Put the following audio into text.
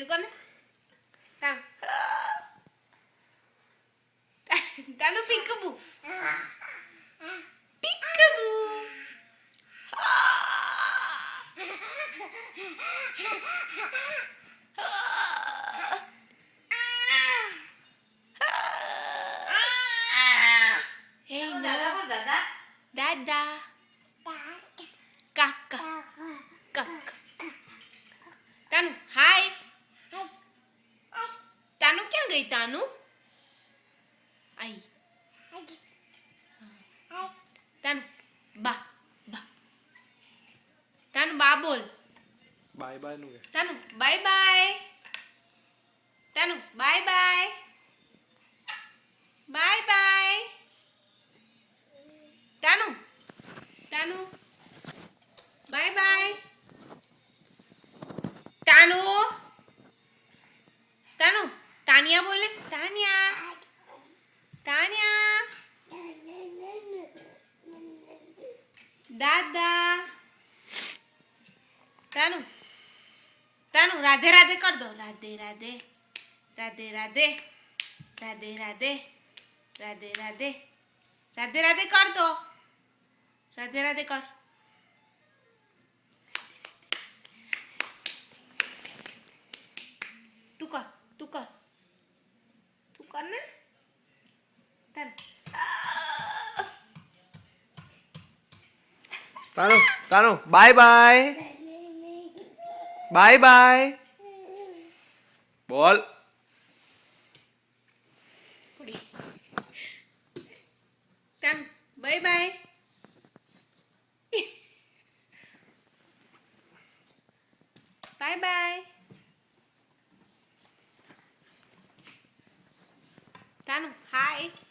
Smile કર ને તાનું તાનું પીકબુ પીકબુ Hey, Dada. Kaka. Kaka. Tanu, hi. Tanu ક્યાં ગઈ તાનુ? આઈ. તાનુ બા બા. તાનુ બા બોલ. બાય બાય નું કે Tanu bye bye. Tanu bye bye. Bye bye. Tanu Tanu bye bye. Tanu Tanu Tania બોલે તાનિયા તાનિયા દાદા તાનુ તાનુ રાધે રાધે કર દો રાધે રાધે રાધે રાધે રાધે રાધે રાધે રાધે રાધે રાધે કર દો રાધે રાધે કર તું કર તું કર તું કર ને તાનું તાનું બાય બાય બાય બાય બોલ તાન by bye bye by તાનું hi